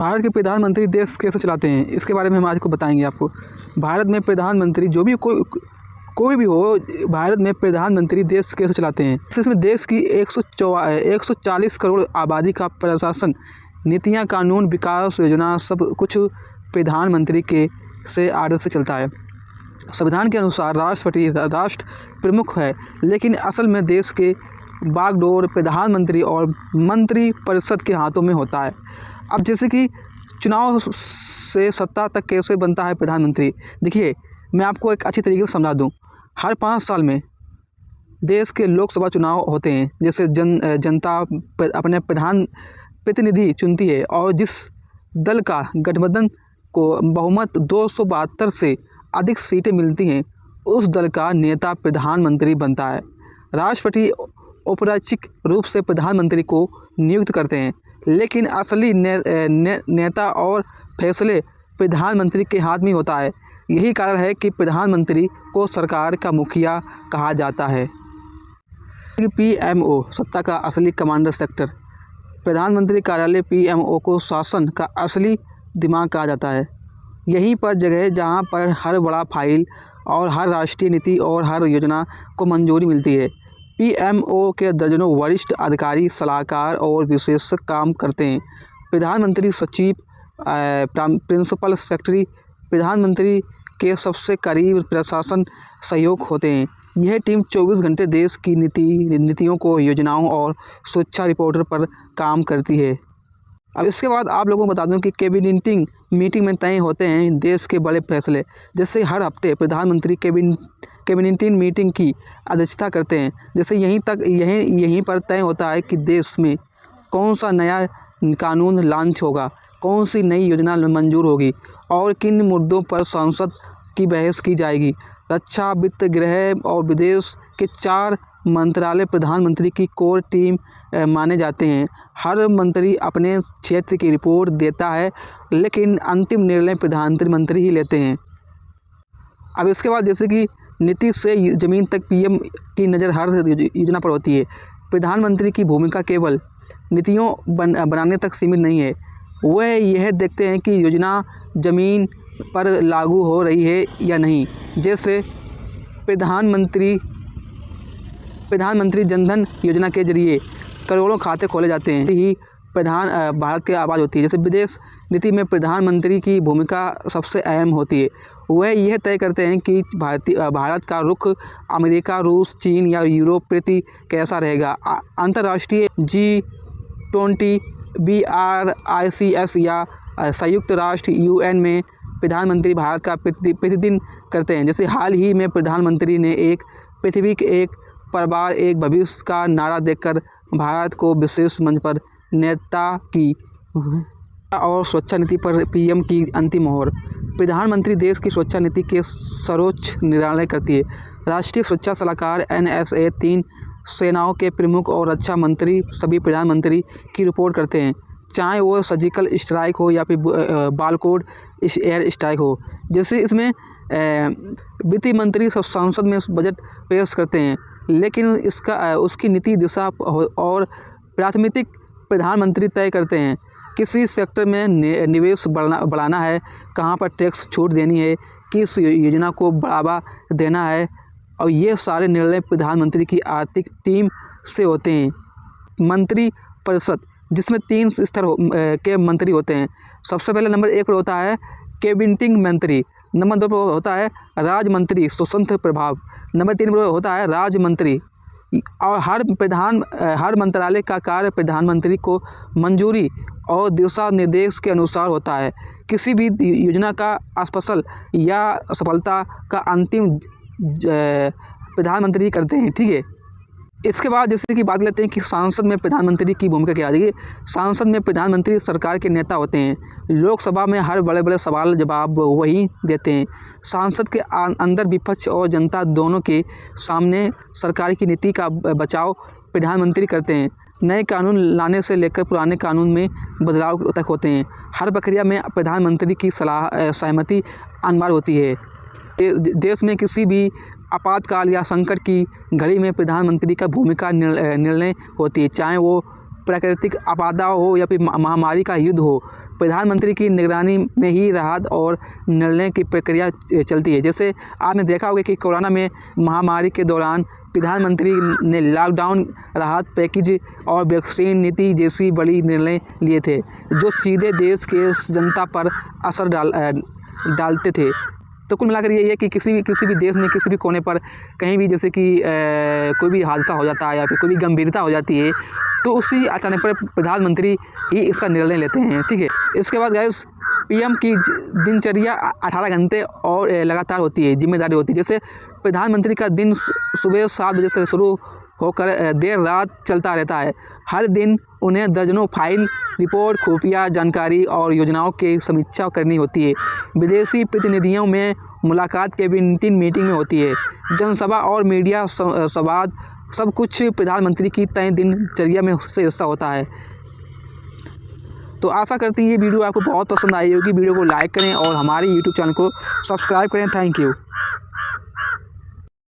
भारत के प्रधानमंत्री देश कैसे चलाते हैं, इसके बारे में हम आज को बताएंगे आपको। भारत में प्रधानमंत्री जो भी कोई भी हो, भारत में प्रधानमंत्री देश कैसे चलाते हैं। इसमें देश की 140 करोड़ आबादी का प्रशासन, नीतियां, कानून, विकास योजना सब कुछ प्रधानमंत्री के से आर्डर से चलता है। संविधान के अनुसार राष्ट्रपति राष्ट्र प्रमुख है, लेकिन असल में देश के बागडोर प्रधानमंत्री और मंत्री परिषद के हाथों में होता है। अब जैसे कि चुनाव से सत्ता तक कैसे बनता है प्रधानमंत्री, देखिए मैं आपको एक अच्छी तरीके से समझा दूं। हर 5 साल में देश के लोकसभा चुनाव होते हैं, जैसे जनता अपने प्रधान प्रतिनिधि चुनती है और जिस दल का गठबंधन को बहुमत 272 से अधिक सीटें मिलती हैं, उस दल का नेता प्रधानमंत्री बनता है। राष्ट्रपति औपचारिक रूप से प्रधानमंत्री को नियुक्त करते हैं, लेकिन असली नेता और फैसले प्रधानमंत्री के हाथ में होता है। यही कारण है कि प्रधानमंत्री को सरकार का मुखिया कहा जाता है। पीएमओ सत्ता का असली कमांडर सेक्टर, प्रधानमंत्री कार्यालय पीएमओ को शासन का असली दिमाग कहा जाता है। यहीं पर जगह जहां पर हर बड़ा फाइल और हर राष्ट्रीय नीति और हर योजना को मंजूरी मिलती है। पीएमओ के दर्जनों वरिष्ठ अधिकारी, सलाहकार और विशेषज्ञ काम करते हैं। प्रधानमंत्री सचिव, प्रिंसिपल सेक्रेटरी प्रधानमंत्री के सबसे करीब प्रशासन सहयोग होते हैं। यह टीम 24 घंटे देश की नीतियों को, योजनाओं और सुरक्षा रिपोर्टर पर काम करती है। अब इसके बाद आप लोगों को बता दूं कि कैबिनेट मीटिंग में तय होते हैं देश के बड़े फैसले। जैसे हर हफ्ते प्रधानमंत्री कैबिनेट मीटिंग की अध्यक्षता करते हैं। जैसे यहीं पर तय होता है कि देश में कौन सा नया कानून लॉन्च होगा, कौन सी नई योजना मंजूर होगी और किन मुद्दों पर संसद की बहस की जाएगी। रक्षा, वित्त, गृह और विदेश के 4 मंत्रालय प्रधानमंत्री की कोर टीम माने जाते हैं। हर मंत्री अपने क्षेत्र की रिपोर्ट देता है, लेकिन अंतिम निर्णय प्रधानमंत्री ही लेते हैं। अब इसके बाद जैसे कि नीति से ज़मीन तक पीएम की नज़र हर योजना पर होती है। प्रधानमंत्री की भूमिका केवल नीतियों बनाने तक सीमित नहीं है, वह यह देखते हैं कि योजना ज़मीन पर लागू हो रही है या नहीं। जैसे प्रधानमंत्री जनधन योजना के जरिए करोड़ों खाते खोले जाते हैं, ही भारत की आवाज़ होती है। जैसे विदेश नीति में प्रधानमंत्री की भूमिका सबसे अहम होती है। वह यह तय करते हैं कि भारत का रुख अमेरिका, रूस, चीन या यूरोप प्रति कैसा रहेगा। अंतर्राष्ट्रीय G20, BRICS या संयुक्त राष्ट्र UN में प्रधानमंत्री भारत का प्रतिनिधित्व करते हैं। जैसे हाल ही में प्रधानमंत्री ने एक पृथ्वी एक परिवार एक भविष्य का नारा देकर भारत को विशेष मंच पर नेता की और सुरक्षा नीति पर पीएम की अंतिम मोहर। प्रधानमंत्री देश की सुरक्षा नीति के सर्वोच्च निर्णय करती है। राष्ट्रीय सुरक्षा सलाहकार NSA, 3 सेनाओं के प्रमुख और रक्षा मंत्री सभी प्रधानमंत्री की रिपोर्ट करते हैं, चाहे वो सर्जिकल स्ट्राइक हो या फिर बालाकोट एयर स्ट्राइक हो। जैसे इसमें वित्त मंत्री संसद में बजट पेश करते हैं, लेकिन उसकी नीति दिशा और प्राथमिकता प्रधानमंत्री तय करते हैं। किसी सेक्टर में निवेश बढ़ाना है, कहाँ पर टैक्स छूट देनी है, किस योजना को बढ़ावा देना है, और ये सारे निर्णय प्रधानमंत्री की आर्थिक टीम से होते हैं। मंत्री परिषद, जिसमें 3 स्तर के मंत्री होते हैं। सबसे पहले नंबर 1 पर होता है कैबिनेट मंत्री, नंबर 2 पर होता है राज्य मंत्री स्वतंत्र प्रभाव, नंबर 3 पर होता है राज्य मंत्री। और हर मंत्रालय का कार्य प्रधानमंत्री को मंजूरी और दिशा निर्देश के अनुसार होता है। किसी भी योजना का सफलता का अंतिम प्रधानमंत्री करते हैं, ठीक है। इसके बाद जैसे कि बात लेते हैं कि सांसद में प्रधानमंत्री की भूमिका क्या है। सांसद में प्रधानमंत्री सरकार के नेता होते हैं। लोकसभा में हर बड़े सवाल जवाब वही देते हैं। सांसद के अंदर विपक्ष और जनता दोनों के सामने सरकार की नीति का बचाव प्रधानमंत्री करते हैं। नए कानून लाने से लेकर पुराने कानून में बदलाव तक होते हैं। हर प्रक्रिया में प्रधानमंत्री की सहमति अनिवार्य होती है। देश में किसी भी आपातकाल या संकट की घड़ी में प्रधानमंत्री का भूमिका निर्णय होती है, चाहे वो प्राकृतिक आपदा हो या फिर महामारी का युद्ध हो। प्रधानमंत्री की निगरानी में ही राहत और निर्णय की प्रक्रिया चलती है। जैसे आपने देखा होगा कि कोरोना में महामारी के दौरान प्रधानमंत्री ने लॉकडाउन, राहत पैकेज और वैक्सीन नीति जैसी बड़ी निर्णय लिए थे, जो सीधे देश के जनता पर असर डालते थे। तो कुल मिलाकर ये है कि किसी भी देश में किसी भी कोने पर कहीं भी जैसे कि कोई भी हादसा हो जाता है या फिर कोई भी गंभीरता हो जाती है, तो उसी अचानक पर प्रधानमंत्री ही इसका निर्णय लेते हैं। ठीक है, इसके बाद गाइस पीएम की दिनचर्या 18 घंटे और लगातार होती है, जिम्मेदारी होती है। जैसे प्रधानमंत्री का दिन सुबह 7 बजे से शुरू होकर देर रात चलता रहता है। हर दिन उन्हें दर्जनों फाइल, रिपोर्ट, खुफिया जानकारी और योजनाओं की समीक्षा करनी होती है। विदेशी प्रतिनिधियों में मुलाकात, कैबिनेट मीटिंग में होती है, जनसभा और मीडिया संवाद, सब कुछ प्रधानमंत्री की तय दिनचर्या में से हिस्सा होता है। तो आशा करती है ये वीडियो आपको बहुत पसंद आई होगी। वीडियो को लाइक करें और हमारे यूट्यूब चैनल को सब्सक्राइब करें। Thank you.